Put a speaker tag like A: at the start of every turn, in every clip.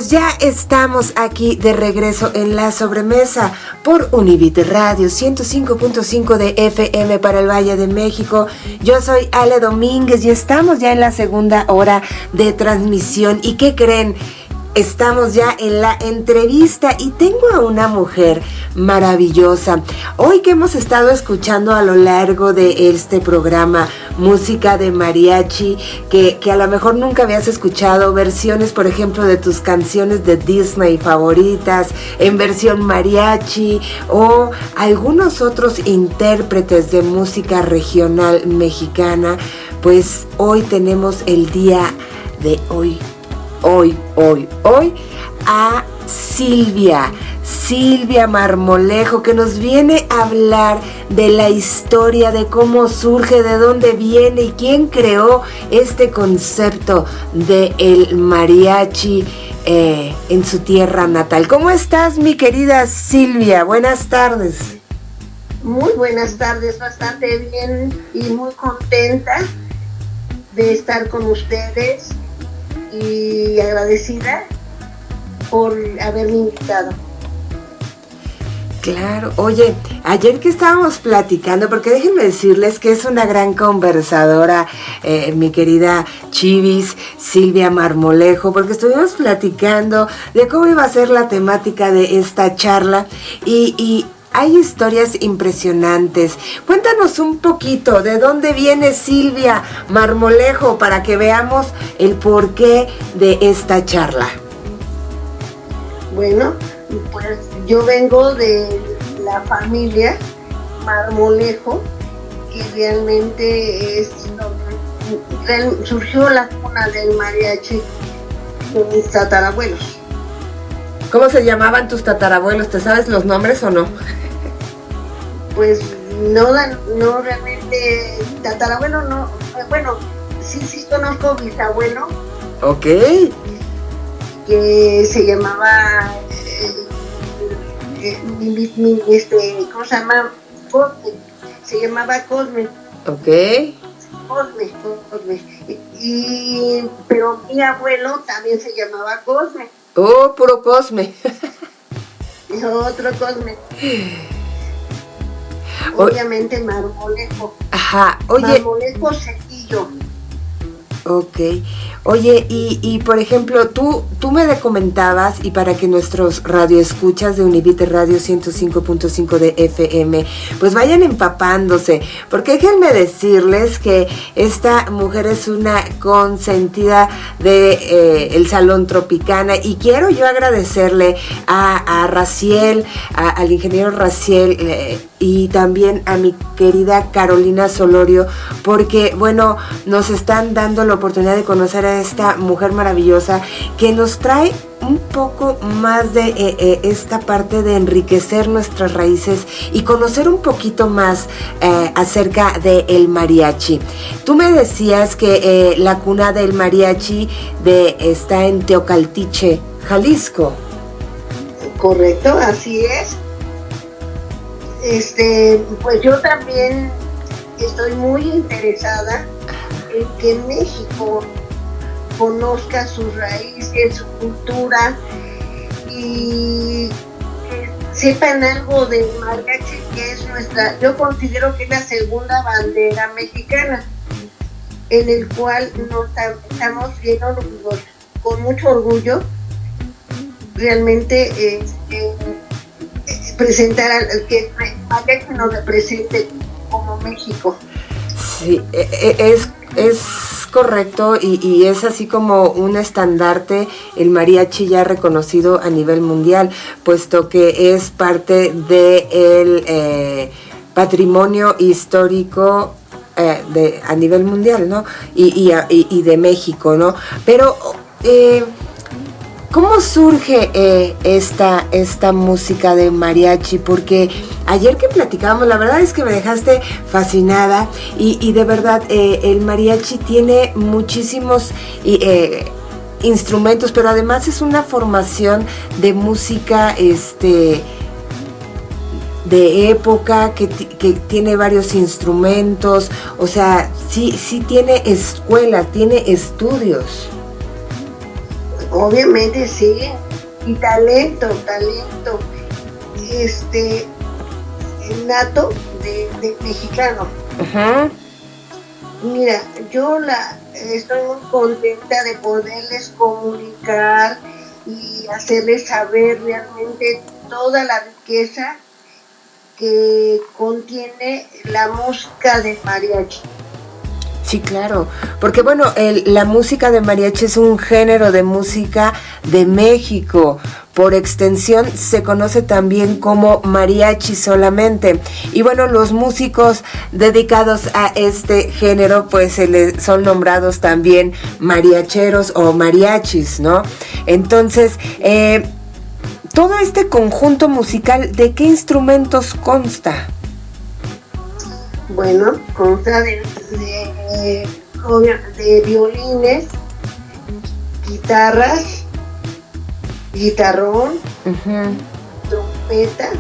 A: Ya estamos aquí de regreso en la sobremesa por Univit Radio 105.5 de FM para el Valle de México. Yo soy Ale Domínguez y estamos ya en la segunda hora de transmisión. ¿Y qué creen? Estamos ya en la entrevista y tengo a una mujer maravillosa. Hoy que hemos estado escuchando a lo largo de este programa música de mariachi, que a lo mejor nunca habías escuchado, versiones por ejemplo de tus canciones de Disney favoritas en versión mariachi o algunos otros intérpretes de música regional mexicana, pues hoy tenemos el día de hoy a Silvia Marmolejo, que nos viene a hablar de la historia, de cómo surge, de dónde viene y quién creó este concepto de el mariachi en su tierra natal. ¿Cómo estás, mi querida Silvia? Buenas tardes.
B: Muy buenas tardes, bastante bien y muy contenta de estar con ustedes y agradecida por haberme invitado.
A: Claro, oye, ayer que estábamos platicando, porque déjenme decirles que es una gran conversadora, mi querida Chivis, Silvia Marmolejo, porque estuvimos platicando de cómo iba a ser la temática de esta charla y hay historias impresionantes. Cuéntanos un poquito de dónde viene Silvia Marmolejo para que veamos el porqué de esta charla.
B: Bueno, pues yo vengo de la familia Marmolejo, que realmente surgió la cuna del mariachi con mis tatarabuelos.
A: ¿Cómo se llamaban tus tatarabuelos? ¿Te sabes los nombres o no?
B: Pues no realmente, tatarabuelo no, bueno, sí conozco bisabuelo.
A: Ok.
B: Que se llamaba, ¿cómo se llama? Cosme, se llamaba Cosme.
A: Ok.
B: Cosme. Pero mi abuelo también se llamaba Cosme.
A: Oh, puro Cosme.
B: Otro Cosme. Obviamente Marmolejo.
A: Ajá, oye.
B: Marmolejo Sequillo.
A: Ok. Oye, y por ejemplo, tú me comentabas, y para que nuestros radioescuchas de Univit Radio 105.5 de FM, pues vayan empapándose, porque déjenme decirles que esta mujer es una consentida de el Salón Tropicana, y quiero yo agradecerle a Raciel, al ingeniero Raciel, y también a mi querida Carolina Solorio, porque, bueno, nos están dando la oportunidad de conocer a esta mujer maravillosa que nos trae un poco más de esta parte de enriquecer nuestras raíces y conocer un poquito más acerca del mariachi. Tú me decías que la cuna del mariachi está en Teocaltiche, Jalisco.
B: Correcto, así es. Pues yo también estoy muy interesada en que México conozca sus raíces, su cultura y que sepan algo del mariachi, que es yo considero que es la segunda bandera mexicana, en el cual nos estamos viendo con mucho orgullo realmente presentar al que mariachi nos represente como México.
A: Sí, es correcto y es así como un estandarte el mariachi ya reconocido a nivel mundial, puesto que es parte del patrimonio histórico a nivel mundial, ¿no? Y de México, ¿no? Pero ¿cómo surge esta música de mariachi? Porque ayer que platicábamos, la verdad es que me dejaste fascinada y de verdad el mariachi tiene muchísimos instrumentos, pero además es una formación de música, de época, que tiene varios instrumentos, o sea, sí tiene escuela, tiene estudios.
B: Obviamente sí, y talento, nato de mexicano.
A: Ajá.
B: Mira, yo estoy muy contenta de poderles comunicar y hacerles saber realmente toda la riqueza que contiene la música de mariachi.
A: Sí, claro, porque bueno, la música de mariachi es un género de música de México. Por extensión se conoce también como mariachi solamente. Y bueno, los músicos dedicados a este género pues son nombrados también mariacheros o mariachis, ¿no? Entonces, todo este conjunto musical, ¿de qué instrumentos consta?
B: Bueno, consta de violines, guitarras, guitarrón,
A: Uh-huh.
B: trompeta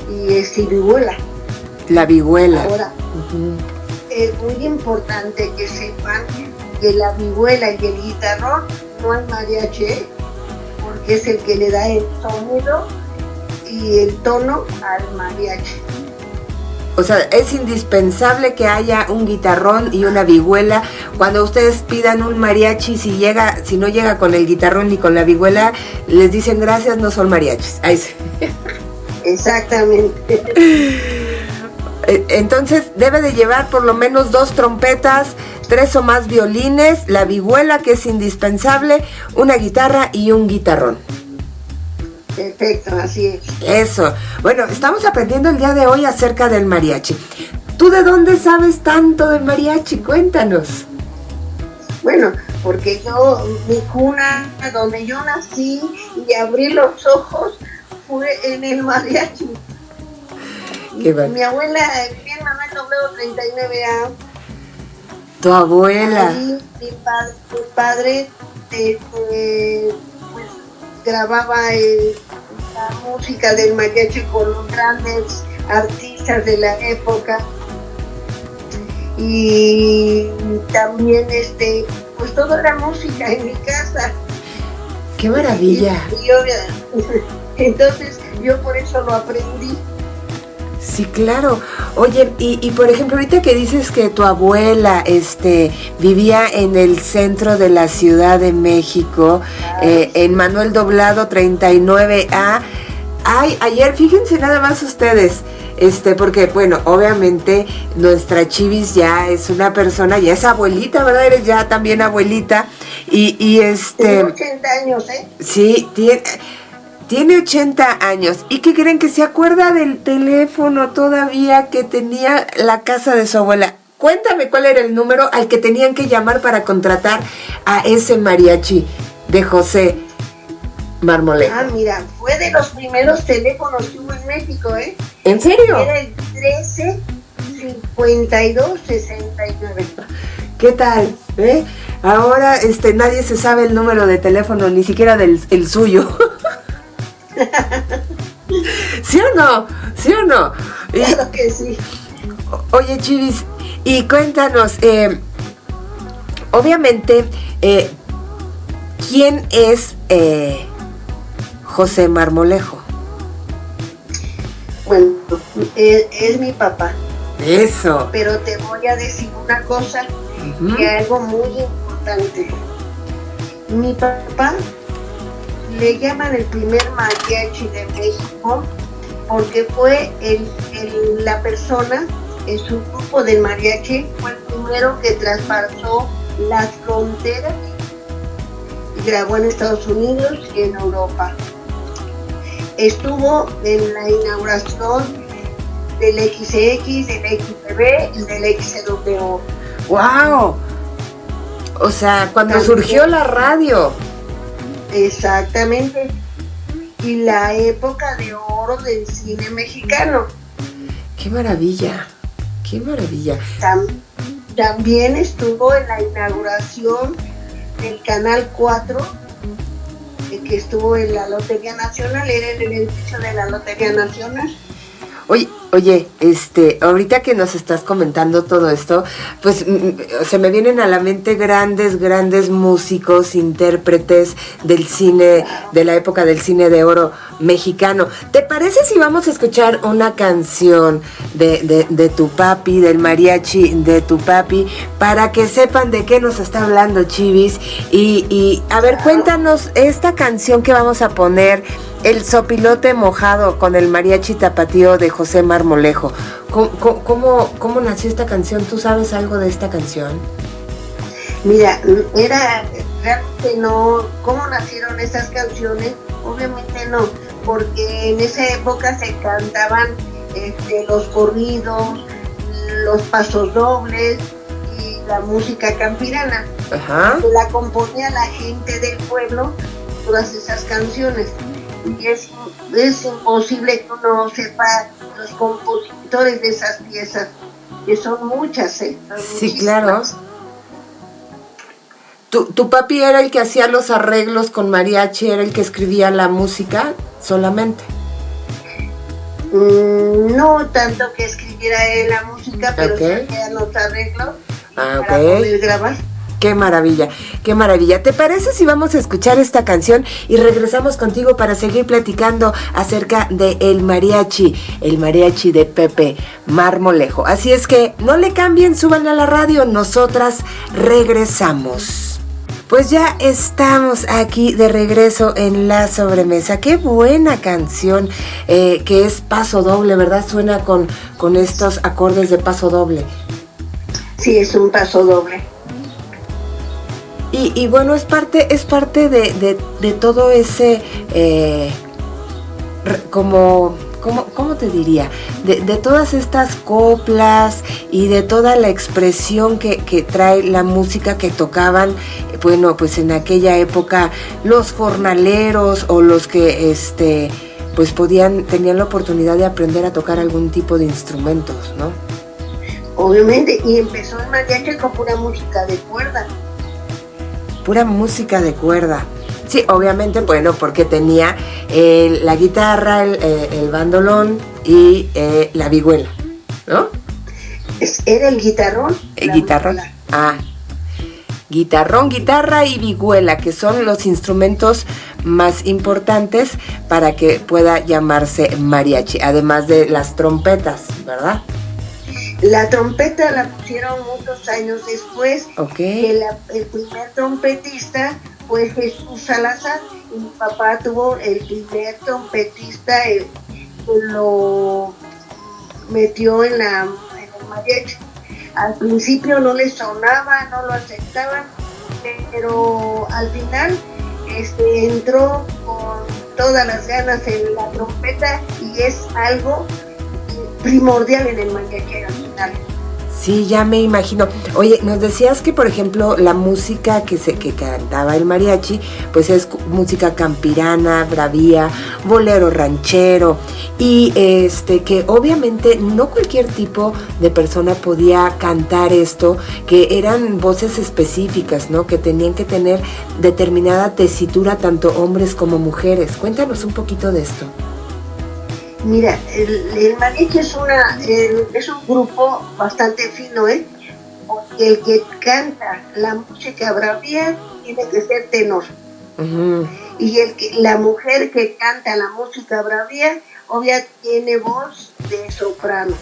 B: y vihuela.
A: La vihuela.
B: Ahora,
A: Uh-huh.
B: es muy importante que sepan que la vihuela y el guitarrón no es mariachi, porque es el que le da el sonido y el tono al mariachi.
A: O sea, es indispensable que haya un guitarrón y una vihuela. Cuando ustedes pidan un mariachi, si no llega con el guitarrón ni con la vihuela, les dicen gracias, no son mariachis. Ahí sí.
B: Exactamente.
A: Entonces debe de llevar por lo menos 2 trompetas, 3 o más violines, la vihuela, que es indispensable, una guitarra y un guitarrón.
B: Perfecto, así es.
A: Eso. Bueno, estamos aprendiendo el día de hoy acerca del mariachi. ¿Tú de dónde sabes tanto del mariachi? Cuéntanos.
B: Bueno, porque mi cuna, donde yo nací y abrí los ojos, fue en el mariachi.
A: Qué bueno.
B: Mi abuela vivía en Manuel W 39A.
A: Tu abuela.
B: Ahí mi padre grababa la música del mariachi con los grandes artistas de la época, y también pues toda la música en mi casa.
A: ¡Qué maravilla!
B: Entonces yo por eso lo aprendí.
A: Sí, claro. Oye, y por ejemplo, ahorita que dices que tu abuela vivía en el centro de la Ciudad de México, en Manuel Doblado 39A. Ay, ayer, fíjense nada más ustedes, porque bueno, obviamente nuestra Chivis ya es una persona, ya es abuelita, ¿verdad? Eres ya también abuelita, y
B: Tiene 80 años, ¿eh?
A: Sí, tiene 80 años. ¿Y qué creen? Que se acuerda del teléfono todavía que tenía la casa de su abuela. Cuéntame cuál era el número al que tenían que llamar para contratar a ese mariachi de José Marmolejo.
B: Ah, mira, fue de los primeros teléfonos que hubo en México, ¿eh?
A: ¿En serio?
B: Era el 13 52 69.
A: ¿Qué tal? Ahora nadie se sabe el número de teléfono, ni siquiera el suyo. ¿Sí o no? ¿Sí o no?
B: Claro que sí.
A: Oye, Chivis, y cuéntanos, obviamente, ¿quién es José Marmolejo?
B: Bueno, es mi papá.
A: Eso.
B: Pero te voy a decir una cosa,
A: Uh-huh.
B: que algo muy importante. Mi papá le llaman el primer mariachi de México porque fue la persona en su grupo del mariachi, fue el primero que traspasó las fronteras y grabó en Estados Unidos y en Europa. Estuvo en la inauguración del XX, del XBB y del XW.
A: ¡Wow! O sea, cuando
B: También
A: surgió la radio.
B: Exactamente. Y la época de oro del cine mexicano.
A: ¡Qué maravilla! ¡Qué maravilla!
B: También estuvo en la inauguración del Canal 4, que estuvo en la Lotería Nacional, era en el edificio de la Lotería Nacional.
A: Oye, ahorita que nos estás comentando todo esto, pues se me vienen a la mente grandes músicos, intérpretes del cine, de la época del cine de oro mexicano. ¿Te parece si vamos a escuchar una canción de tu papi, del mariachi de tu papi, para que sepan de qué nos está hablando Chivis? Y a ver, cuéntanos esta canción que vamos a poner, El Sopilote Mojado, con el mariachi tapatío de José Marmolejo. ¿Cómo nació esta canción? ¿Tú sabes algo de esta canción?
B: Mira, realmente no, ¿cómo nacieron esas canciones? Obviamente no, porque en esa época se cantaban los corridos, los pasos dobles y la música campirana.
A: Ajá.
B: La componía la gente del pueblo, todas esas canciones. Y es imposible que uno sepa los compositores de esas piezas, que son muchas, son
A: sí, claro. ¿Tu papi era el que hacía los arreglos con mariachi, era el que escribía la música solamente?
B: No tanto que escribiera él la música, pero
A: okay,
B: sí hacía los arreglos para
A: okay,
B: poder grabar.
A: Qué maravilla, qué maravilla. ¿Te parece si vamos a escuchar esta canción y regresamos contigo para seguir platicando acerca de el mariachi de Pepe Marmolejo? Así es que no le cambien, súbanle a la radio, nosotras regresamos. Pues ya estamos aquí de regreso en La Sobremesa. Qué buena canción, que es paso doble, ¿verdad? Suena con estos acordes de paso doble.
B: Sí, es un paso doble.
A: Y bueno, es parte de todo ese, ¿cómo te diría? De todas estas coplas y de toda la expresión que trae la música que tocaban, bueno, pues en aquella época los jornaleros o los que pues tenían la oportunidad de aprender a tocar algún tipo de instrumentos, ¿no?
B: Obviamente, y empezó el mariachi con pura música de cuerda.
A: Pura música de cuerda. Sí, obviamente, bueno, porque tenía la guitarra, el bandolón y la vihuela, ¿no?
B: Era el guitarrón.
A: El guitarrón. Vihuela. Guitarrón, guitarra y vihuela, que son los instrumentos más importantes para que pueda llamarse mariachi, además de las trompetas, ¿verdad?
B: La trompeta la pusieron muchos años después.
A: Okay.
B: El primer trompetista fue Jesús Salazar, y mi papá tuvo el primer trompetista que lo metió en el mariachi. Al principio no le sonaba, no lo aceptaban, pero al final entró con todas las ganas en la trompeta y es algo primordial en el mariachi al final.
A: Sí, ya me imagino. Oye, nos decías que, por ejemplo, la música que cantaba el mariachi, pues es música campirana, bravía, bolero ranchero, y que obviamente no cualquier tipo de persona podía cantar esto, que eran voces específicas, ¿no? Que tenían que tener determinada tesitura tanto hombres como mujeres. Cuéntanos un poquito de esto.
B: Mira, el mariachi es un grupo bastante fino, porque el que canta la música bravía tiene que ser tenor. Uh-huh. Y la mujer que canta la música bravía, obviamente tiene voz de soprano.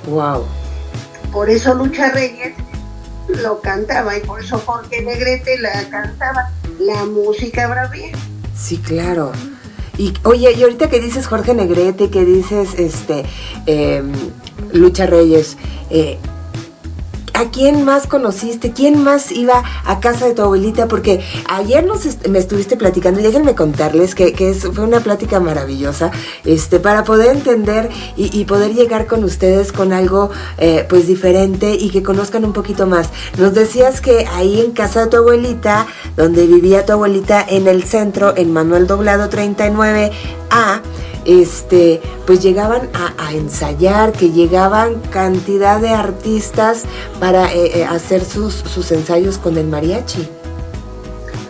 A: Wow.
B: Por eso Lucha Reyes lo cantaba, y por eso Jorge Negrete la cantaba, la música bravía.
A: Sí, claro. Y oye, y ahorita que dices Jorge Negrete, que dices Lucha Reyes, ¿a quién más conociste? ¿Quién más iba a casa de tu abuelita? Porque ayer me estuviste platicando, y déjenme contarles que fue una plática maravillosa, para poder entender y poder llegar con ustedes con algo pues diferente y que conozcan un poquito más. Nos decías que ahí en casa de tu abuelita, donde vivía tu abuelita en el centro, en Manuel Doblado 39A, pues llegaban a ensayar, que llegaban cantidad de artistas para hacer sus ensayos con el mariachi.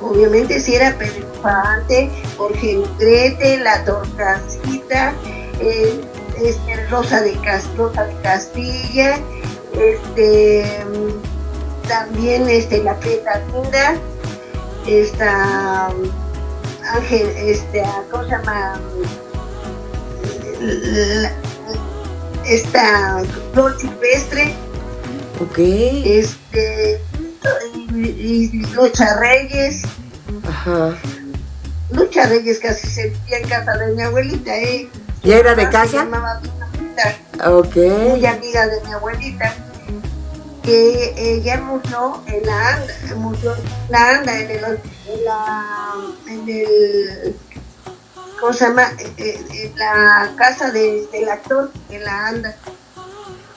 B: obviamente sí era Pedro Infante, Jorge Negrete, La Torcasita, Rosa de Castilla, también La Prieta Linda, Ángel, ¿cómo se llama? Flor Silvestre,
A: Ok.
B: y Lucha Reyes.
A: Ajá.
B: Lucha Reyes casi se vivía en casa de mi abuelita,
A: ¿Ya era de casa?
B: Se llamaba Pinamita,
A: Ok.
B: muy amiga de mi abuelita, que ella murió en la ANDA, en el ¿cómo se llama? En la casa del actor, en la ANDA.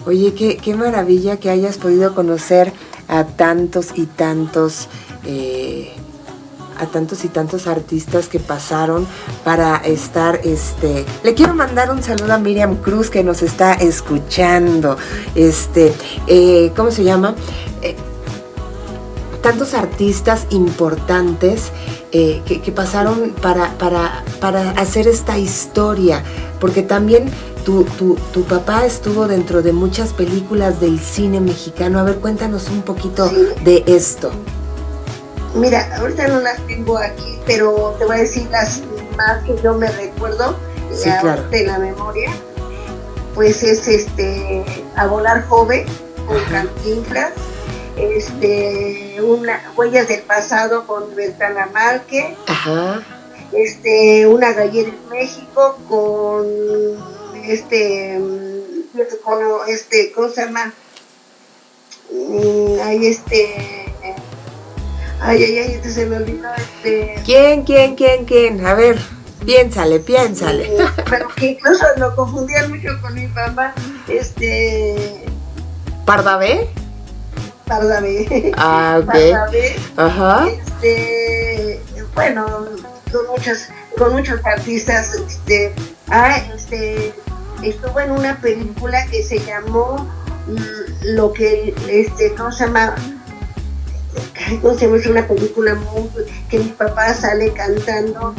A: Oye, qué maravilla que hayas podido conocer a tantos y tantos artistas que pasaron para estar, le quiero mandar un saludo a Miriam Cruz que nos está escuchando, ¿cómo se llama? Tantos artistas importantes que pasaron para hacer esta historia, porque también tu papá estuvo dentro de muchas películas del cine mexicano. A ver, cuéntanos un poquito de esto.
B: Mira, ahorita no las tengo aquí, pero te voy a decir las más que yo me recuerdo,
A: sí, claro,
B: de la memoria. Pues es A Volar Joven, con Cantinflas, Huellas del Pasado con Bertana Márquez,
A: ajá,
B: Una Gallera en México con ¿cómo se llama? Se me olvidó
A: ¿Quién? A ver, piénsale.
B: Pero que incluso lo confundían mucho con mi papá,
A: ¿Pardavé?
B: Pardavé.
A: Ah, ok.
B: Pardavé.
A: Ajá.
B: Bueno, con muchos artistas, estuvo en una película que se llamó ¿cómo se llama? Es una película que mi papá sale cantando,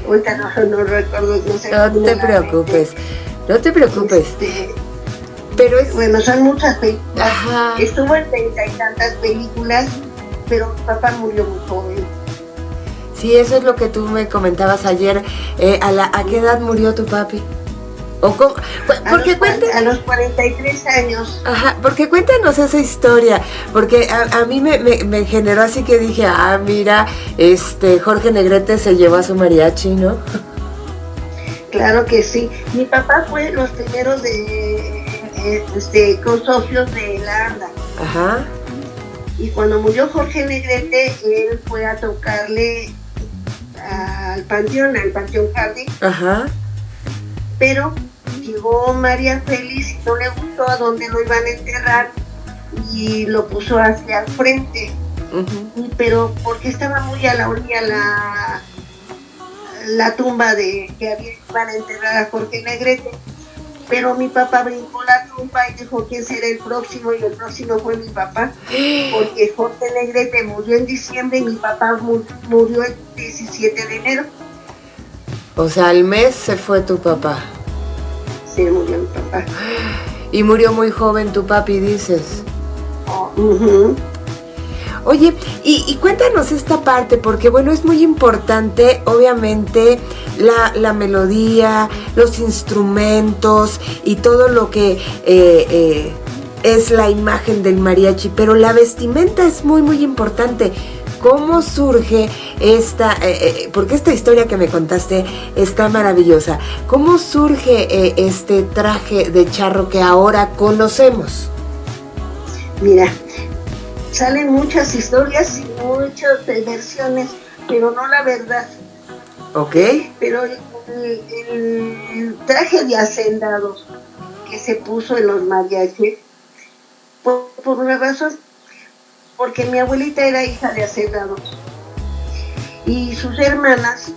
B: ahorita no recuerdo, no sé.
A: No te preocupes. Pero
B: bueno, son muchas películas.
A: Ajá.
B: Estuvo en 30 y tantas películas, pero mi papá murió muy joven.
A: Sí, eso es lo que tú me comentabas ayer. ¿A qué edad murió tu papi?
B: A los 43 años.
A: Ajá, porque cuéntanos esa historia, porque a mí me generó así que dije, mira, Jorge Negrete se llevó a su mariachi, ¿no?
B: Claro que sí. Mi papá fue los primeros con socios de la ANDA.
A: Ajá.
B: Y cuando murió Jorge Negrete, él fue a tocarle al Panteón Jardín.
A: Ajá.
B: Pero llegó María Félix y no le gustó a dónde lo iban a enterrar y lo puso hacia el frente. Uh-huh. Pero porque estaba muy a la orilla la tumba que iban a enterrar a Jorge Negrete. Pero mi papá brincó la tumba y dijo quién será el próximo, y el próximo fue mi papá, porque Jorge Negrete murió en diciembre y mi papá murió el 17 de enero.
A: O sea, al mes se fue tu papá.
B: Sí, murió mi papá.
A: Y murió muy joven tu papi, dices.
B: Uh-huh.
A: Oye, y cuéntanos esta parte, porque bueno, es muy importante, obviamente, la melodía, los instrumentos y todo lo que es la imagen del mariachi, pero la vestimenta es muy, muy importante. ¿Cómo surge porque esta historia que me contaste está maravillosa? ¿Cómo surge este traje de charro que ahora conocemos?
B: Mira, salen muchas historias y muchas versiones, pero no la verdad.
A: Ok.
B: Pero el traje de hacendados que se puso en los mariachis, por una razón, porque mi abuelita era hija de hacendados. Y sus hermanas,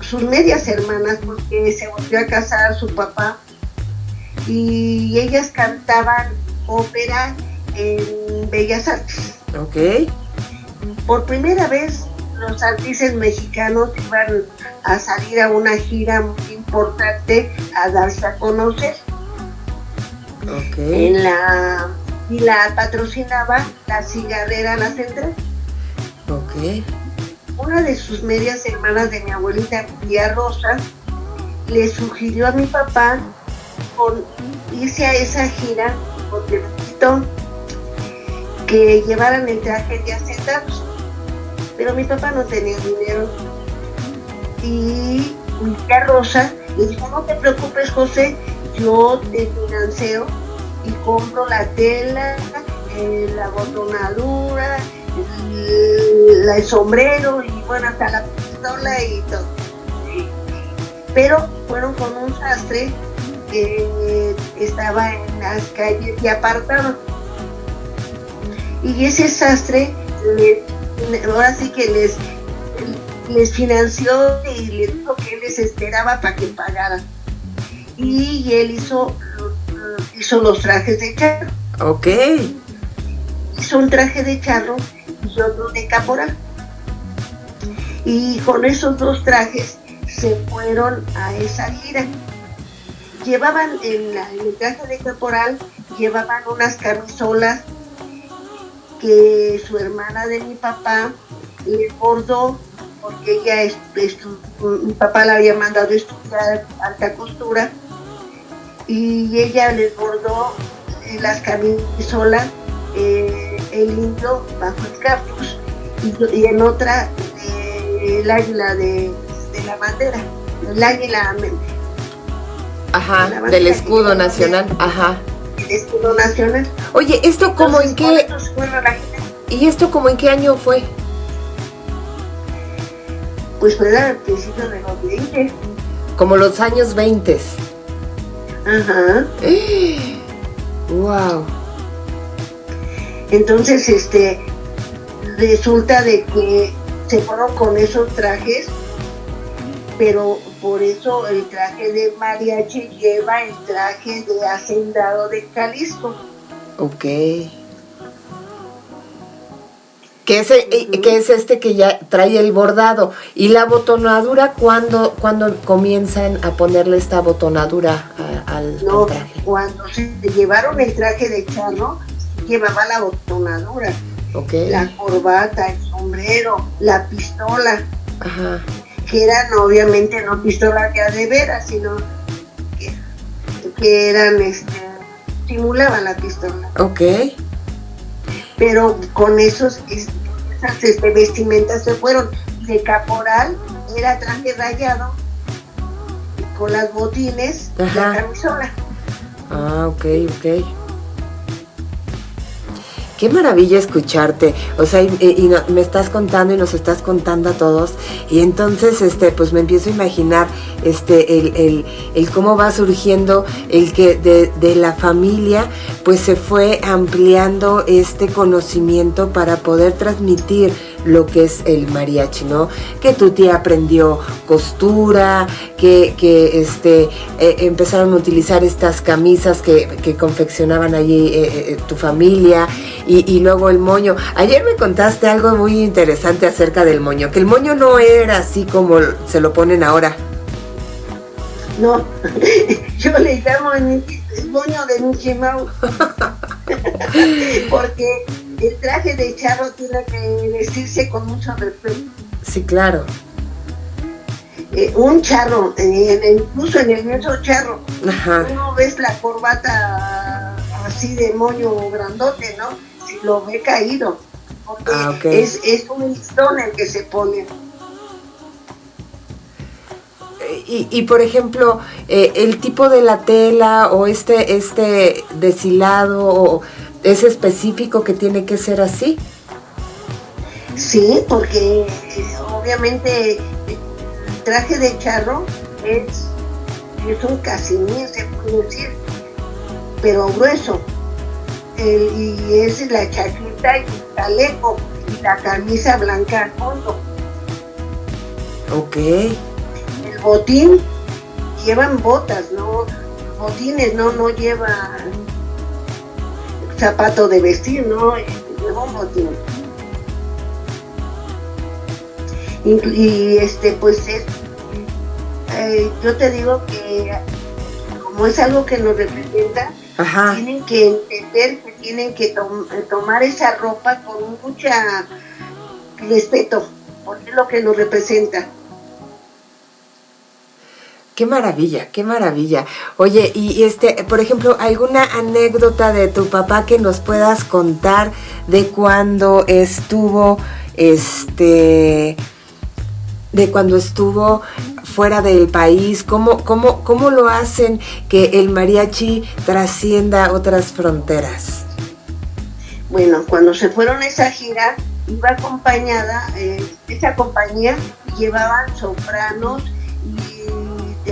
B: sus medias hermanas, porque se volvió a casar su papá, y ellas cantaban ópera en Bellas Artes.
A: Ok.
B: Por primera vez los artistas mexicanos iban a salir a una gira muy importante a darse a conocer.
A: Ok.
B: Y la patrocinaba la cigarrera La Central.
A: Ok.
B: Una de sus medias hermanas de mi abuelita, tía Rosa, le sugirió a mi papá irse a esa gira porque necesitó que llevaran el traje de Hacendado. Pero mi papá no tenía dinero. Y mi tía Rosa le dijo, no te preocupes, José, yo te financio y compro la tela, la botonadura, el sombrero y bueno, hasta la pistola y todo. Pero fueron con un sastre que estaba en las calles de apartado. Y ese sastre ahora sí que les financió y les dijo que él les esperaba para que pagaran. Y él hizo los trajes de charro.
A: Ok.
B: Hizo un traje de charro y otro de caporal. Y con esos dos trajes se fueron a esa gira. Llevaban en el traje de caporal, llevaban unas camisolas que su hermana de mi papá le bordó, porque ella mi papá la había mandado a estudiar alta costura, y ella les bordó las camisolas, el indio bajo el cactus, y en otra el águila de la bandera, el águila.
A: Ajá, del escudo nacional, ajá.
B: El escudo nacional.
A: Oye, ¿esto como en qué? ¿Y esto como en qué año fue?
B: Pues fue al principio de los 20.
A: Como los años 20.
B: Ajá.
A: Wow.
B: Entonces, resulta de que se fueron con esos trajes, pero por eso el traje de mariachi lleva el traje de hacendado de Jalisco.
A: Ok. Que es este que ya trae el bordado. ¿Y la botonadura cuándo comienzan a ponerle esta botonadura al traje?
B: Cuando se llevaron el traje de charro, llevaba la botonadura.
A: Okay.
B: La corbata, el sombrero, la pistola.
A: Ajá.
B: Que eran obviamente no pistolas ya de veras, sino que eran, simulaban la pistola.
A: Ok.
B: Pero con esas vestimentas se fueron. De caporal era traje rayado, con las botines,
A: ajá,
B: la camisola.
A: Ah, ok. Qué maravilla escucharte, o sea, me estás contando y nos estás contando a todos, y entonces, pues me empiezo a imaginar, el cómo va surgiendo, el que de la familia, pues se fue ampliando este conocimiento para poder transmitir lo que es el mariachi, ¿no? Que tu tía aprendió costura, que empezaron a utilizar estas camisas que confeccionaban allí tu familia, y luego el moño. Ayer me contaste algo muy interesante acerca del moño, que el moño no era así como se lo ponen ahora.
B: No, yo le llamo el moño de Mickey Mouse, porque el traje de charro tiene que vestirse con mucho respeto.
A: Sí, claro.
B: Un charro, incluso en el mismo charro,
A: ajá,
B: uno ves la corbata así de moño grandote, ¿no? Si lo ve caído, porque
A: okay,
B: es un listón el que se pone.
A: Y por ejemplo, el tipo de la tela o este deshilado, ¿es específico que tiene que ser así?
B: Sí, porque obviamente el traje de charro es un casimir, se puede decir, pero grueso. Y es la chaqueta y el chaleco y la camisa blanca al fondo.
A: Ok.
B: El botín, llevan botas, no botines, no lleva zapato de vestir, ¿no? El bombín. Y pues yo te digo que como es algo que nos representa,
A: Ajá.
B: Tienen que entender que tienen que tomar esa ropa con mucha respeto, porque es lo que nos representa.
A: Qué maravilla, qué maravilla. Oye, y por ejemplo, ¿alguna anécdota de tu papá que nos puedas contar de cuando estuvo, de cuando estuvo fuera del país? ¿Cómo lo hacen que el mariachi trascienda otras fronteras?
B: Bueno, cuando se fueron a esa gira, iba acompañada, esa compañía llevaban sopranos y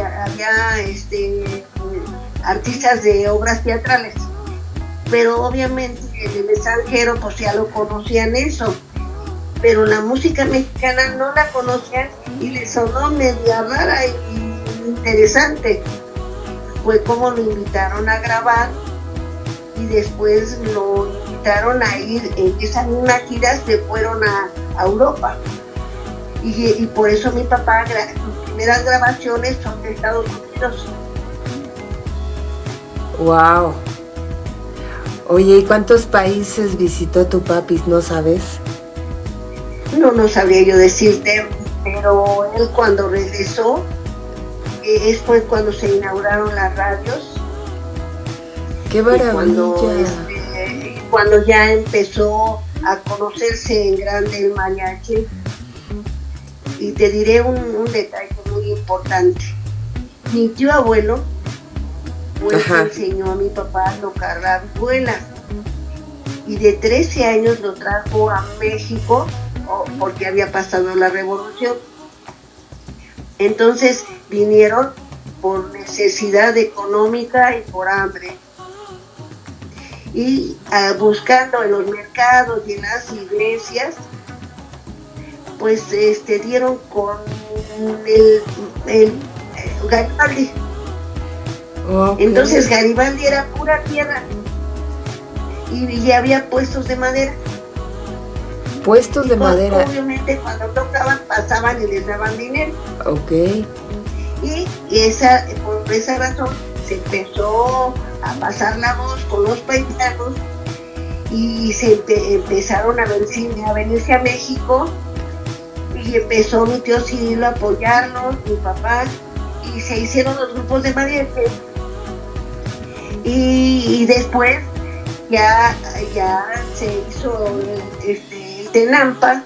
B: había artistas de obras teatrales, pero obviamente en el extranjero pues ya lo conocían eso, pero la música mexicana no la conocían y les sonó media rara y interesante. Fue como lo invitaron a grabar y después lo invitaron a ir en esas mismas giras, se fueron a Europa y por eso mi papá, sus primeras grabaciones son de Estados Unidos.
A: Wow. Oye, ¿y cuántos países visitó tu papi? ¿No sabes?
B: No sabría yo decirte, pero él cuando regresó, fue cuando se inauguraron las radios.
A: ¡Qué maravilla!
B: Cuando ya empezó a conocerse en grande el mariachi. Y te diré un detalle muy importante. Mi tío abuelo fue el que enseñó a mi papá a tocar la vihuela. Y de 13 años lo trajo a México porque había pasado la revolución. Entonces vinieron por necesidad económica y por hambre. Y buscando en los mercados y en las iglesias, pues dieron con el Garibaldi. Okay. Entonces Garibaldi era pura tierra y ya había puestos de madera.
A: Puestos de madera.
B: Obviamente cuando tocaban pasaban y les daban dinero.
A: Ok.
B: Y por esa razón se empezó a pasar la voz con los paisanos y se empezaron a venirse a México. Y empezó mi tío Cirilo a apoyarnos, mi papá, y se hicieron los grupos de mariachi. Y después ya se hizo el Tenampa,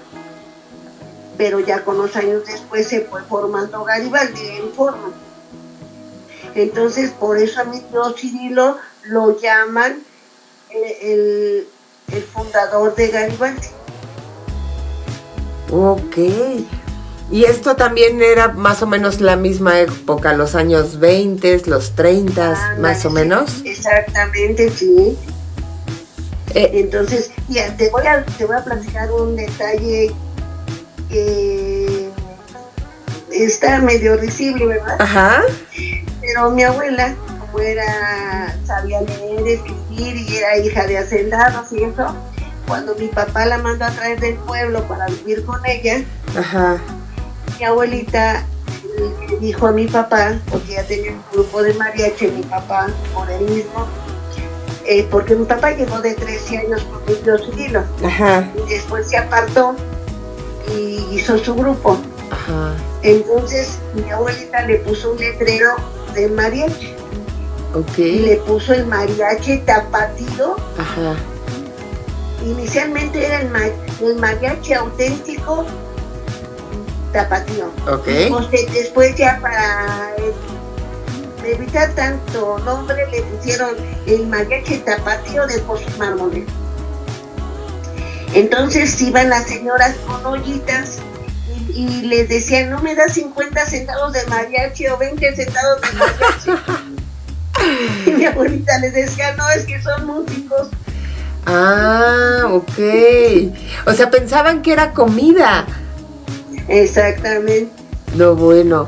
B: pero ya con los años después se fue formando Garibaldi en forma. Entonces por eso a mi tío Cirilo lo llaman el fundador de Garibaldi.
A: Ok. Y esto también era más o menos la misma época, los años 20, los 30, más o menos.
B: Exactamente, sí. Entonces, ya, te voy a platicar un detalle que está medio risible, ¿verdad?
A: Ajá.
B: Pero mi abuela, como sabía leer, escribir y era hija de hacendados y eso, cuando mi papá la mandó a traer del pueblo para vivir con ella, mi abuelita le dijo a mi papá, porque ya tenía un grupo de mariachi, mi papá, por él mismo, porque mi papá llegó de 13 años con mi tío Cirilo, y después se apartó y hizo su grupo. Entonces mi abuelita le puso un letrero de mariachi, y le puso el mariachi tapatío. Inicialmente era el mariachi auténtico tapatío. Después ya para evitar tanto nombre le pusieron el mariachi tapatío de José Mármol. Entonces iban las señoras con ollitas y les decían, no me das 50 centavos de mariachi o 20 centavos de mariachi. Y mi abuelita les decía, no, es que son músicos.
A: Ok. O sea, pensaban que era comida.
B: Exactamente.
A: No, bueno.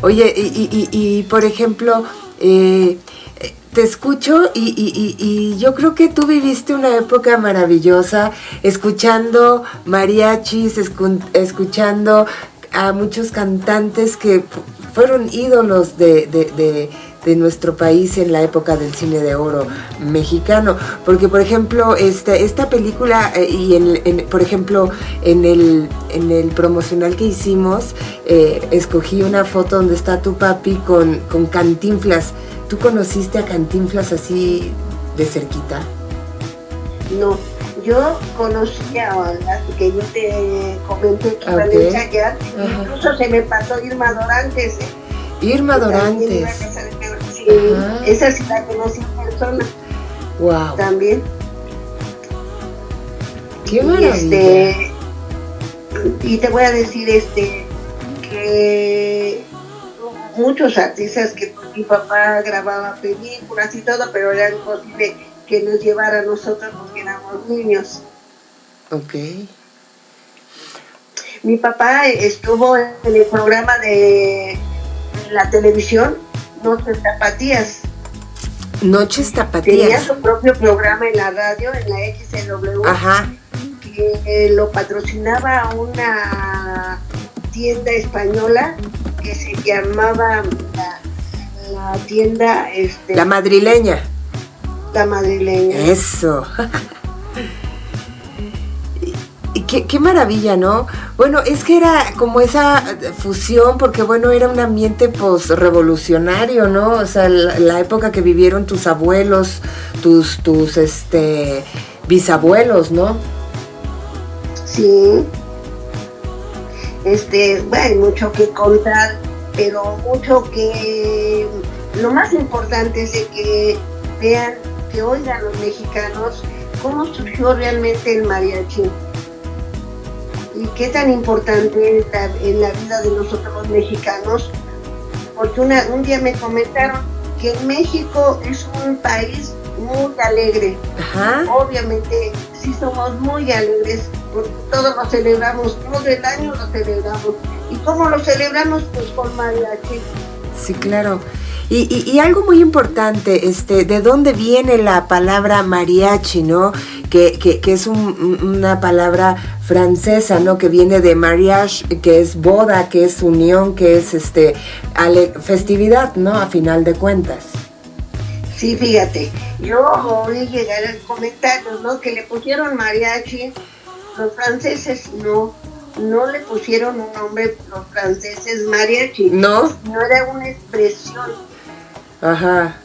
A: Oye, y por ejemplo, te escucho y yo creo que tú viviste una época maravillosa escuchando mariachis, escuchando a muchos cantantes que fueron ídolos de nuestro país en la época del cine de oro mexicano, porque por ejemplo esta película por ejemplo en el promocional que hicimos escogí una foto donde está tu papi con Cantinflas. ¿Tú conociste a Cantinflas así de cerquita?
B: No, yo conocí a las que yo te comenté que iban a ensayar, incluso se me pasó Irma Dorantes.
A: Irma Dorantes.
B: Sí, esa sí la conocí en persona.
A: Wow.
B: También.
A: Qué maravilla.
B: Y te voy a decir que muchos artistas que mi papá grababa películas y todo, pero era imposible que nos llevara a nosotros porque éramos niños.
A: Ok.
B: Mi papá estuvo en el programa de la televisión Noches Tapatías.
A: Noches Tapatías.
B: Tenía su propio programa en la radio, en la XW.
A: Ajá.
B: Que lo patrocinaba una tienda española que se llamaba la tienda
A: La Madrileña.
B: La Madrileña.
A: Eso. Y qué maravilla, ¿no? Bueno, es que era como esa fusión, porque bueno, era un ambiente revolucionario, ¿no? O sea, la época que vivieron tus abuelos, tus bisabuelos, ¿no?
B: Sí. Bueno, hay mucho que contar, pero mucho que... Lo más importante es de que vean, que oigan los mexicanos cómo surgió realmente el mariachi. Y qué tan importante es en la vida de nosotros los mexicanos, porque un día me comentaron que México es un país muy alegre.
A: Ajá.
B: Obviamente sí somos muy alegres, porque todos lo celebramos, todo el año lo celebramos. ¿Y cómo lo celebramos? Pues con mariachi.
A: Sí, claro. Y algo muy importante, ¿de dónde viene la palabra mariachi, no? Que es una palabra francesa, ¿no? Que viene de mariage, que es boda, que es unión, que es festividad, ¿no? A final de cuentas.
B: Sí, fíjate, yo oí llegar el comentario, ¿no? Que le pusieron mariachi, los franceses no le pusieron un nombre, los franceses mariachi.
A: ¿No?
B: No era una expresión.
A: Ajá.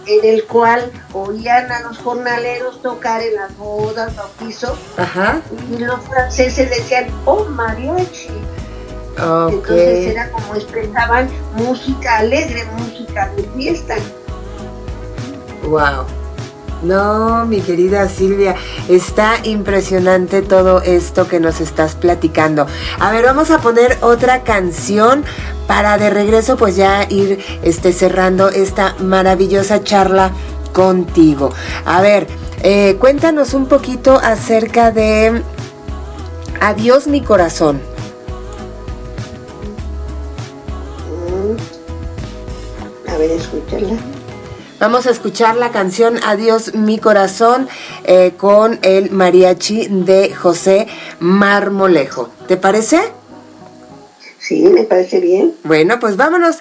B: En el cual oían a los jornaleros tocar en las bodas, bautizos.
A: Ajá.
B: Y los franceses decían, oh, mariachi.
A: Okay.
B: Entonces era como expresaban música alegre, música de fiesta.
A: Wow. No, mi querida Silvia, está impresionante todo esto que nos estás platicando. A ver, vamos a poner otra canción para de regreso pues ya ir cerrando esta maravillosa charla contigo. A ver, cuéntanos un poquito acerca de Adiós mi corazón.
B: A ver, escúchala.
A: Vamos a escuchar la canción Adiós mi corazón con el mariachi de José Marmolejo. ¿Te parece?
B: Sí, me parece bien.
A: Bueno, pues vámonos.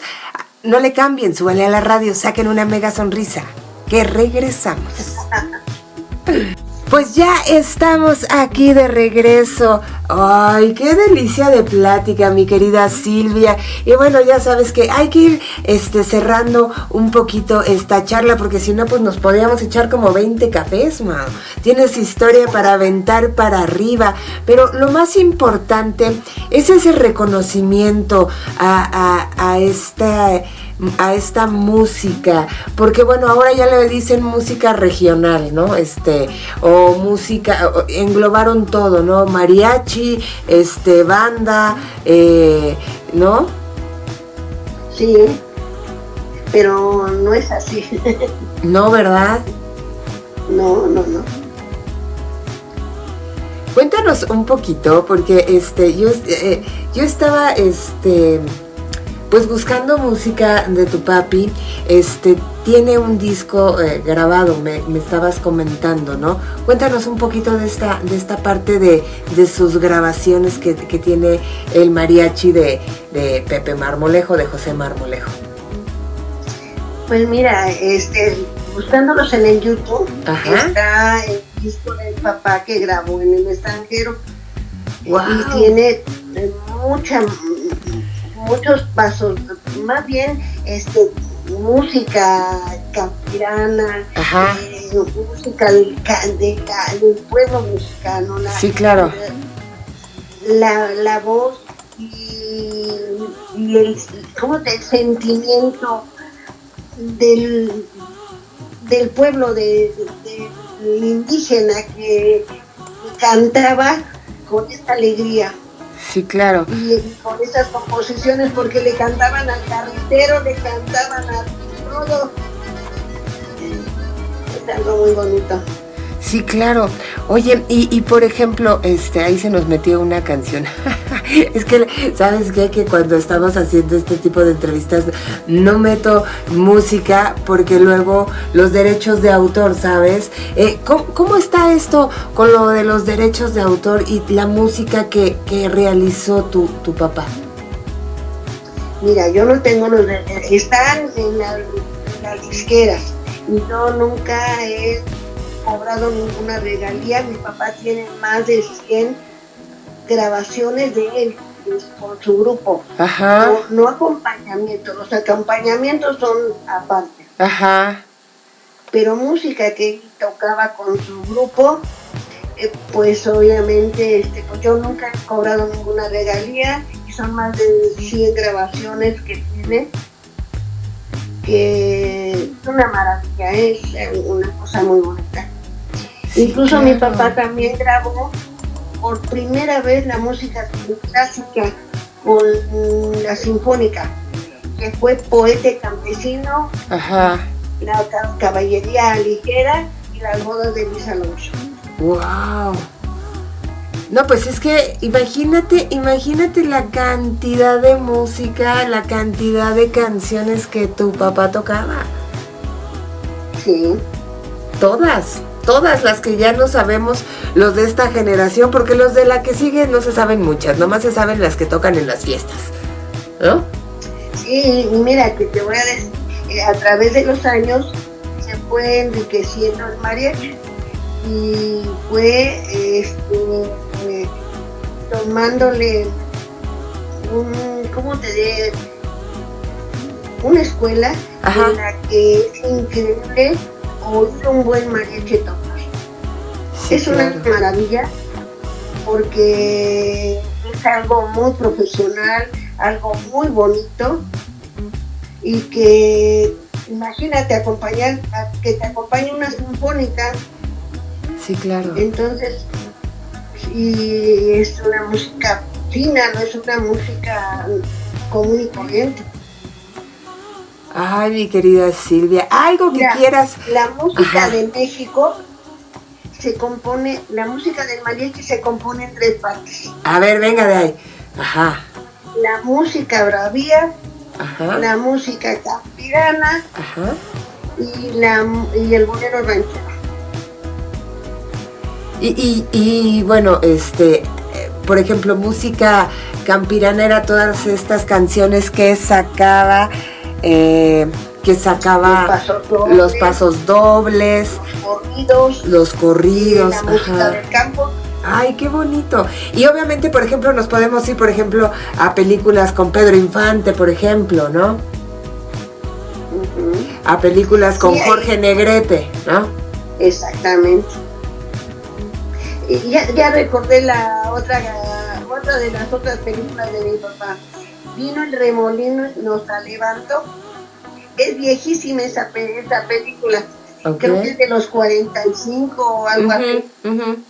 A: No le cambien, súbale a la radio, saquen una mega sonrisa, que regresamos. Pues ya estamos aquí de regreso. Ay, qué delicia de plática, mi querida Silvia. Y bueno, ya sabes que hay que ir cerrando un poquito esta charla, porque si no, pues nos podríamos echar como 20 cafés, Mau. Tienes historia para aventar para arriba, pero lo más importante es ese reconocimiento a esta música, porque bueno, ahora ya le dicen música regional, ¿no? O música, englobaron todo, ¿no? Mariachi, banda, ¿no?
B: Sí, pero no es así.
A: No, ¿verdad?
B: No.
A: Cuéntanos un poquito, porque yo estaba, pues buscando música de tu papi, tiene un disco grabado, me estabas comentando, ¿no? Cuéntanos un poquito de esta parte de sus grabaciones que tiene el mariachi de Pepe Marmolejo, de José Marmolejo.
B: Pues mira, buscándolos en el YouTube,
A: ajá,
B: está el disco del papá que grabó en el extranjero.
A: Wow.
B: Y tiene muchos pasos, más bien música campirana, música del pueblo mexicano,
A: sí, claro,
B: la voz y el sentimiento del pueblo del indígena que cantaba con esta alegría.
A: Sí, claro.
B: Y con esas composiciones, porque le cantaban al carretero, le cantaban a todo. Es algo muy bonito.
A: Sí, claro. Oye, y por ejemplo, ahí se nos metió una canción. Es que, ¿sabes qué? Que cuando estamos haciendo este tipo de entrevistas no meto música porque luego los derechos de autor, ¿sabes? ¿Cómo está esto con lo de los derechos de autor y la música que realizó tu papá?
B: Mira, yo no tengo los derechos. Están en las disqueras y yo nunca he cobrado ninguna regalía. Mi papá tiene más de 100 grabaciones de él con su grupo.
A: Ajá.
B: No acompañamiento, los acompañamientos son aparte.
A: Ajá.
B: Pero música que él tocaba con su grupo, pues obviamente pues yo nunca he cobrado ninguna regalía y son más de 100 grabaciones que tiene, que es una maravilla, es una cosa muy bonita. Sí, incluso claro. Mi papá también grabó por primera vez la música clásica con la sinfónica, que fue Poeta Campesino,
A: ajá,
B: la Caballería Ligera y las bodas de Luis Alonso.
A: ¡Wow! No, pues es que imagínate la cantidad de música, la cantidad de canciones que tu papá tocaba.
B: Sí. Todas las que ya no sabemos, los de esta generación, porque los de la que sigue no se saben muchas, nomás se saben las que tocan en las fiestas, ¿no? Sí, mira, que te voy a decir, a través de los años se fue enriqueciendo el mariachi y fue tomándole una escuela, ajá, en la que es increíble oír un buen mariachi tocar. Sí, es claro, una maravilla porque es algo muy profesional, algo muy bonito y que imagínate que te acompañe una sinfónica.
A: Sí, claro.
B: Entonces, y es una música fina, no es una música común y corriente.
A: Ay, mi querida Silvia, algo que quieras.
B: La música, ajá, de México la música del mariachi se compone en 3 partes.
A: A ver, venga de ahí. Ajá.
B: La música bravía, ajá, la música campirana,
A: ajá,
B: y el bolero ranchero.
A: Y bueno, por ejemplo, música campirana era todas estas canciones que sacaba los pasos dobles, los corridos,
B: la música del campo.
A: Ay, qué bonito. Y obviamente, por ejemplo, nos podemos ir, por ejemplo, a películas con Pedro Infante, por ejemplo, ¿no? Uh-huh. A películas con Jorge Negrete, ¿no?
B: Exactamente. Y ya recordé la otra de las otras películas de mi papá. Vino el remolino, nos levantó. Es viejísima esa película. Okay. Creo que es de los 45 o algo, uh-huh, así. Uh-huh.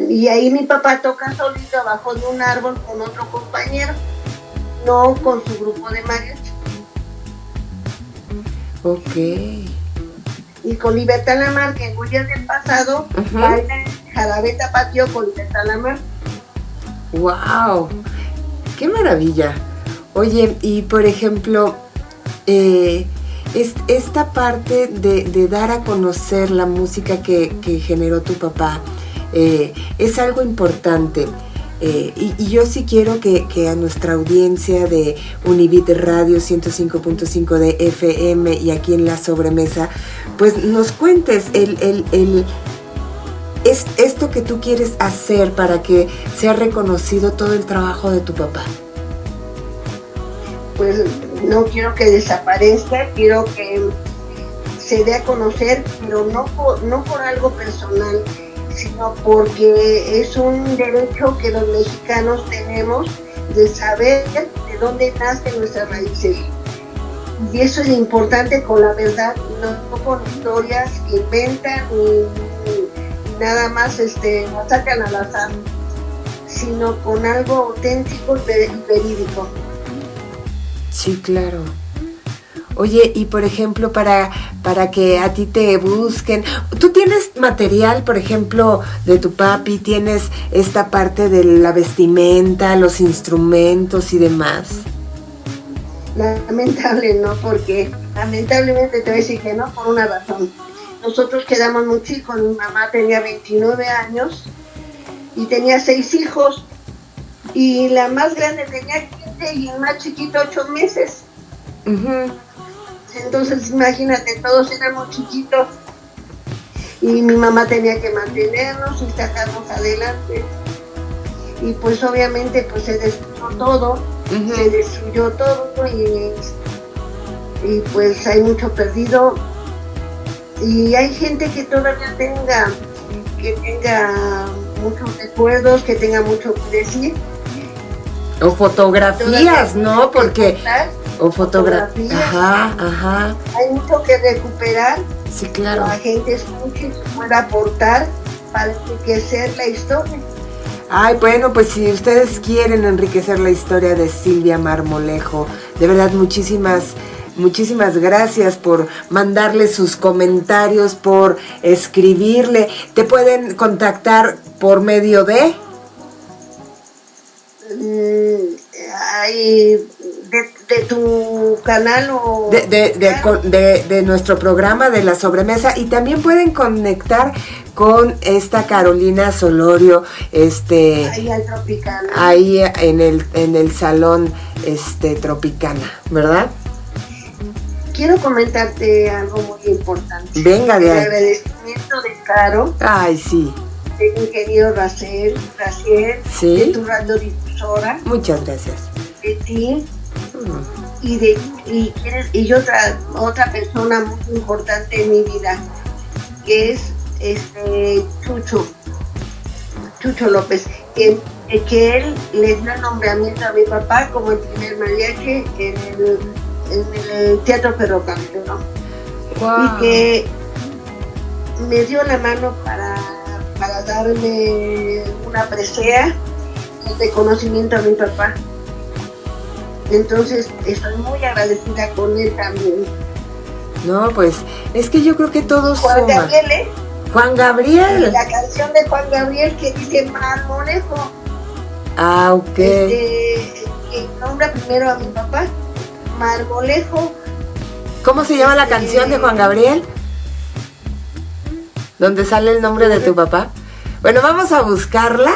B: Y ahí mi papá toca solito abajo de un árbol con otro compañero, no con su grupo de mariachi.
A: Ok.
B: Y con Libertad Lamarque, que en Gullias del Pasado, uh-huh, baila Jarabe Tapatío con Libertad Lamarque.
A: ¡Wow! ¡Qué maravilla! Oye, y por ejemplo, esta parte de dar a conocer la música que generó tu papá, es algo importante. Y yo sí quiero que a nuestra audiencia de Univit Radio 105.5 de FM y aquí en La Sobremesa, pues nos cuentes esto que tú quieres hacer para que sea reconocido todo el trabajo de tu papá.
B: Pues no quiero que desaparezca, quiero que se dé a conocer, pero no por algo personal, sino porque es un derecho que los mexicanos tenemos de saber de dónde nacen nuestras raíces. Y eso es importante con la verdad, no con historias que inventan y nada más nos sacan al azar, sino con algo auténtico y verídico.
A: Sí, claro. Oye, y por ejemplo, para que a ti te busquen, ¿tú tienes material, por ejemplo, de tu papi? ¿Tienes esta parte de la vestimenta, los instrumentos y demás?
B: Lamentable, no, porque lamentablemente te voy a decir que no, por una razón. Nosotros quedamos muy chicos, mi mamá tenía 29 años y tenía 6 hijos, y la más grande tenía 15 y el más chiquito 8 meses.
A: Uh-huh.
B: Entonces imagínate, todos éramos chiquitos y mi mamá tenía que mantenernos y sacarnos adelante, y pues obviamente pues se destruyó todo. Uh-huh. Se destruyó todo y pues hay mucho perdido, y hay gente que todavía tenga muchos recuerdos, que tenga mucho que decir.
A: O fotografías, ¿no? Porque... O
B: fotografías.
A: Ajá.
B: Hay mucho que recuperar.
A: Sí, claro.
B: La gente escuche y pueda aportar para enriquecer la historia.
A: Ay, bueno, pues si ustedes quieren enriquecer la historia de Silvia Marmolejo, de verdad muchísimas gracias por mandarle sus comentarios, por escribirle. ¿Te pueden contactar por medio de?
B: De tu canal o...
A: De nuestro programa de La Sobremesa, y también pueden conectar con esta Carolina Solorio,
B: ahí al Tropicana.
A: Ahí en el salón Tropicana, ¿verdad?
B: Quiero comentarte algo muy importante.
A: Venga, de ahí.
B: El agradecimiento de Caro.
A: Ay, sí.
B: De mi querido Raciel,
A: ¿sí?
B: De tu radiodifusora.
A: Muchas gracias.
B: De ti. Y otra persona muy importante en mi vida, que es Chucho López, que él le dio el nombramiento a mi papá como el primer mariachi en el Teatro Ferrocarril, ¿no?
A: Wow.
B: Y que me dio la mano para darme una presea de conocimiento a mi papá. Entonces estoy muy agradecida con él también.
A: No, pues es que yo creo que todos
B: Juan Gabriel,
A: Juan Gabriel.
B: La canción de Juan Gabriel que dice Marmolejo.
A: Ah, ok.
B: Que nombra primero a mi papá, Marmolejo.
A: ¿Cómo se llama la canción de Juan Gabriel? ¿Dónde sale el nombre de tu papá? Bueno, vamos a buscarla,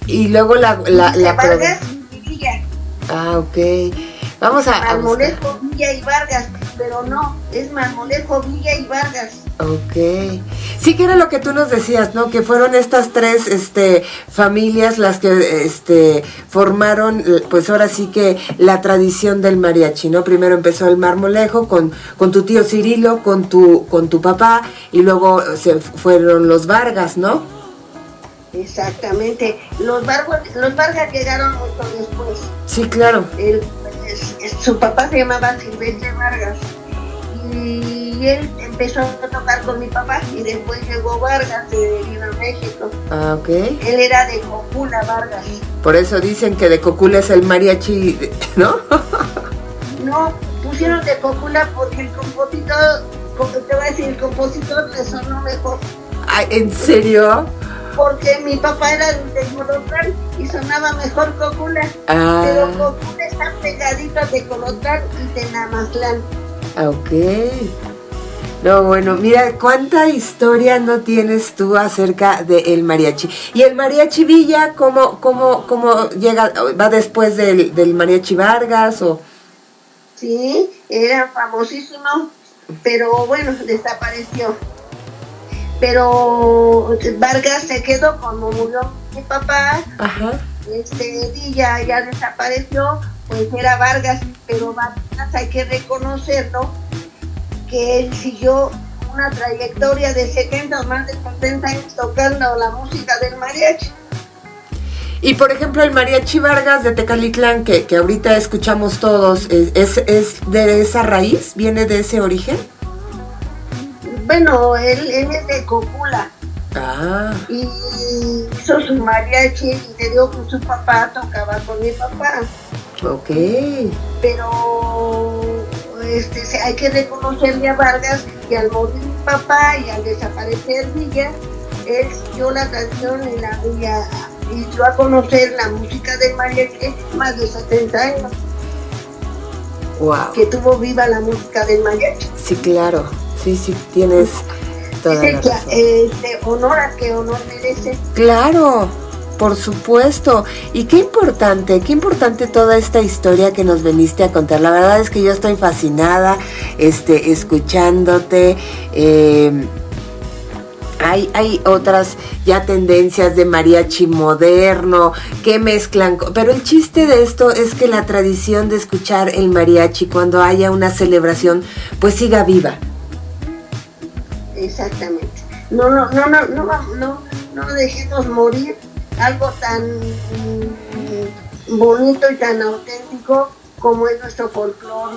A: y luego la
B: Vargas y Villa.
A: Ah, ok. Vamos a
B: Marmolejo, Villa y Vargas, pero no, es Marmolejo, Villa y Vargas.
A: Ok. Sí, que era lo que tú nos decías, ¿no? Que fueron estas tres familias las que formaron, pues ahora sí que la tradición del mariachi, ¿no? Primero empezó el Marmolejo con tu tío Cirilo, con tu papá, y luego se fueron los Vargas, ¿no?
B: Exactamente. Los Vargas llegaron mucho después.
A: Sí, claro.
B: Su papá se llamaba Silvestre Vargas, y él empezó a tocar con mi papá, y después llegó Vargas de Viva México.
A: Ah, ok.
B: Él era de Cocula, Vargas.
A: Por eso dicen que de Cocula es el mariachi, ¿no?
B: No, pusieron de Cocula porque el compositor, te voy a decir, el compositor le sonó mejor.
A: Ay, ¿en serio?
B: porque mi papá era de Colotlán y sonaba mejor Cocula, pero Cocula está pegadito de Colotlán y de Namatlán.
A: Ok. No, bueno, mira, cuánta historia no tienes tú acerca del mariachi. ¿Y el mariachi Villa, cómo llega? ¿Va después del mariachi Vargas o...?
B: Sí, era famosísimo, pero bueno, desapareció. Pero Vargas se quedó cuando murió mi papá.
A: Ajá.
B: Villa ya desapareció, pues era Vargas, pero Vargas hay que reconocerlo, que él siguió una trayectoria de 70 o más de 70 años tocando la música del mariachi.
A: Y por ejemplo el mariachi Vargas de Tecalitlán, que ahorita escuchamos todos, ¿es de esa raíz? ¿Viene de ese origen?
B: Bueno, él es de Cocula. Y hizo su mariachi y le dio con su papá, tocaba con mi papá.
A: Ok.
B: Pero hay que reconocerle a Vargas que al morir mi papá y al desaparecer Villa, él siguió la tradición y dio a conocer la música del mariachi más de 70 años.
A: Wow.
B: Que tuvo viva la música del mariachi.
A: Sí, claro. Sí, tienes toda la razón.
B: Honor a que honor merece.
A: Claro, por supuesto. Y qué importante toda esta historia que nos veniste a contar. La verdad es que yo estoy fascinada, escuchándote. Hay otras ya tendencias de mariachi moderno que mezclan, pero el chiste de esto es que la tradición de escuchar el mariachi cuando haya una celebración pues siga viva.
B: Exactamente. No dejemos morir algo tan bonito y tan auténtico como es nuestro folclore,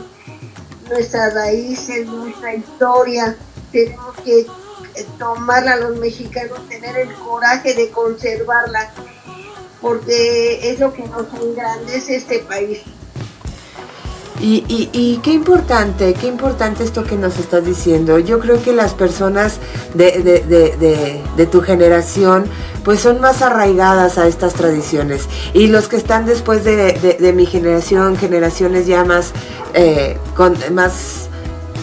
B: nuestras raíces, nuestra historia. Tenemos que tomarla los mexicanos, tener el coraje de conservarla, porque es lo que nos engrandece este país.
A: Y qué importante esto que nos estás diciendo. Yo creo que las personas de tu generación pues son más arraigadas a estas tradiciones, y los que están después de mi generación, generaciones ya más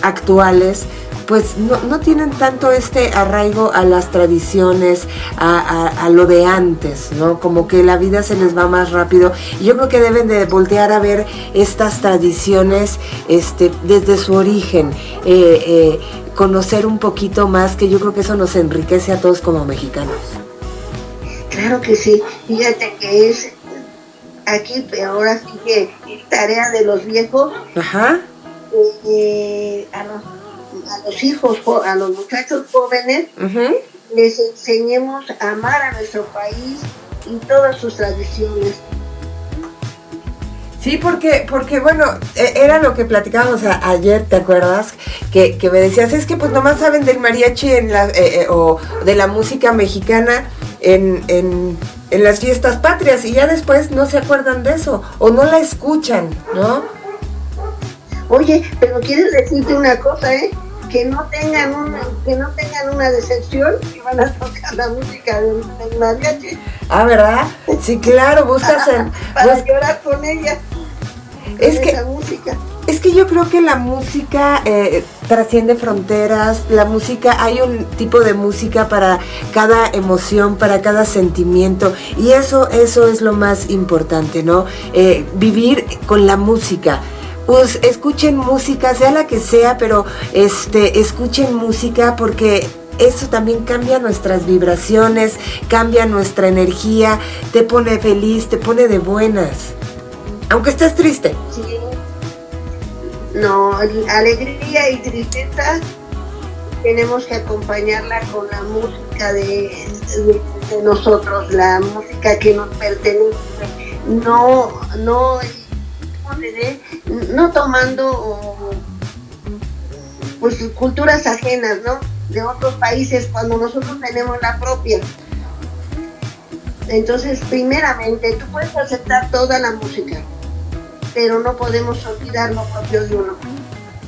A: actuales, pues no tienen tanto arraigo a las tradiciones, a lo de antes, ¿no? Como que la vida se les va más rápido. Y yo creo que deben de voltear a ver estas tradiciones desde su origen, conocer un poquito más, que yo creo que eso nos enriquece a todos como mexicanos.
B: Claro que sí. Fíjate que es aquí, ahora sí que tarea de los viejos.
A: Ajá.
B: A los hijos, a los muchachos jóvenes, uh-huh, les enseñemos a amar a nuestro país y todas sus tradiciones.
A: Sí, porque bueno, era lo que platicábamos ayer, ¿te acuerdas? Que me decías, es que pues nomás saben del mariachi o de la música mexicana en las fiestas patrias, y ya después no se acuerdan de eso, o no la escuchan, ¿no?
B: Oye, pero quieres decirte una cosa, que no tengan una decepción, que van a tocar la música del mariachi.
A: Ah, ¿verdad? Sí, claro, buscas
B: para llorar con ella. Esa música.
A: Es que yo creo que la música trasciende fronteras. La música, hay un tipo de música para cada emoción, para cada sentimiento, y eso es lo más importante, ¿no? Vivir con la música. Pues escuchen música, sea la que sea, pero escuchen música, porque eso también cambia nuestras vibraciones, cambia nuestra energía, te pone feliz, te pone de buenas, aunque estés triste.
B: Sí. No, alegría y tristeza tenemos que acompañarla con la música de nosotros, la música que nos pertenece, no tomando pues culturas ajenas, ¿no? De otros países, cuando nosotros tenemos la propia. Entonces, primeramente, tú puedes aceptar toda la música, pero no podemos olvidar lo propio de uno.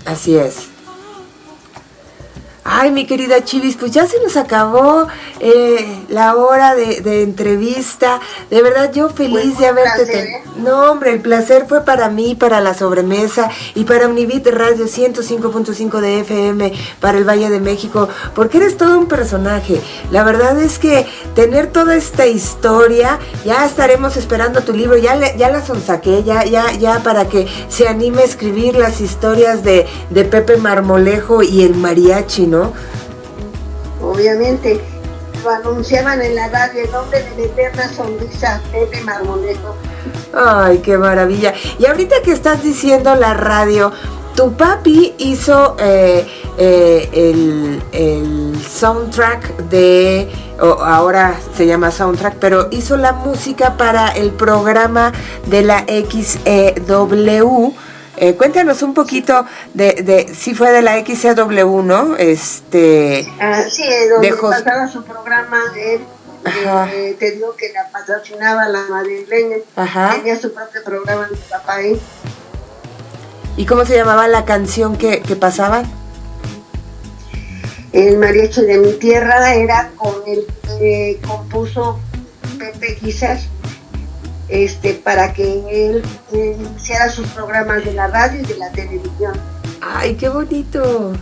A: Así es. Ay, mi querida Chivis, pues ya se nos acabó la hora de entrevista. De verdad, yo feliz de haberte tenido. No, hombre, el placer fue para mí, para la sobremesa y para Univit Radio 105.5 de FM, para el Valle de México, porque eres todo un personaje. La verdad es que tener toda esta historia, ya estaremos esperando tu libro, ya la sonsaqué, ya para que se anime a escribir las historias de Pepe Marmolejo y el mariachi, ¿no?
B: Obviamente, lo anunciaban en la radio, el nombre de la eterna sonrisa, Pepe Marmolejo.
A: Ay, qué maravilla. Y ahorita que estás diciendo la radio, tu papi hizo el soundtrack de, ahora se llama soundtrack, pero hizo la música para el programa de la XEW. Cuéntanos un poquito si fue de la XEW, ¿no?
B: Sí, donde pasaba su programa de él. Te digo que la patrocinaba la madrileña. Tenía su propio programa de papá ahí.
A: ¿Y cómo se llamaba la canción que pasaban?
B: El mariachi de mi tierra era con el que compuso Pepe Guisas, para que él hiciera sus programas de la radio y de la televisión.
A: ¡Ay, qué bonito!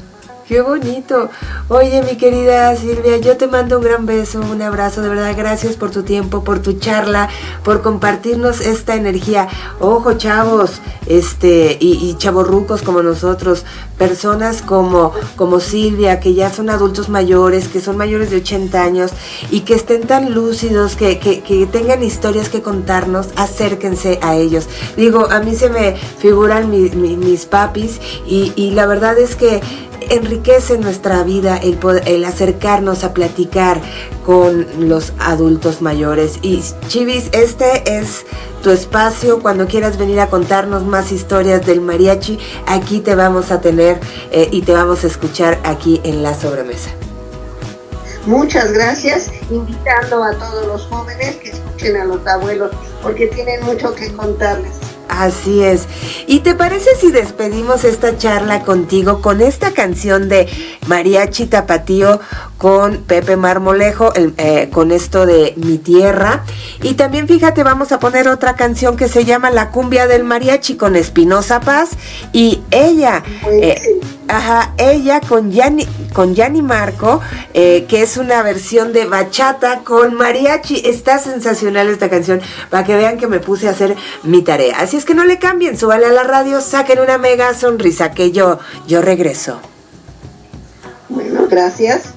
A: ¡Qué bonito! Oye, mi querida Silvia, yo te mando un gran beso, un abrazo, de verdad, gracias por tu tiempo, por tu charla, por compartirnos esta energía. Ojo, chavos, y chavorrucos como nosotros, personas como Silvia, que ya son adultos mayores, que son mayores de 80 años, y que estén tan lúcidos, que tengan historias que contarnos, acérquense a ellos. Digo, a mí se me figuran mis papis, y la verdad es que enriquece nuestra vida el acercarnos a platicar con los adultos mayores. Y Chivis, este es tu espacio. Cuando quieras venir a contarnos más historias del mariachi, aquí te vamos a tener y te vamos a escuchar aquí en La Sobremesa.
B: Muchas gracias, invitando a todos los jóvenes que escuchen a los abuelos, porque tienen mucho que contarles.
A: Así es. ¿Y te parece si despedimos esta charla contigo con esta canción de Mariachi Tapatío con Pepe Marmolejo, con esto de Mi Tierra? Y también, fíjate, vamos a poner otra canción que se llama La Cumbia del Mariachi con Espinosa Paz y ella, ella con Gianni Marco, que es una versión de bachata con mariachi. Está sensacional esta canción, para que vean que me puse a hacer mi tarea. Así es que no le cambien, súbale a la radio, saquen una mega sonrisa, que yo regreso.
B: Bueno, gracias.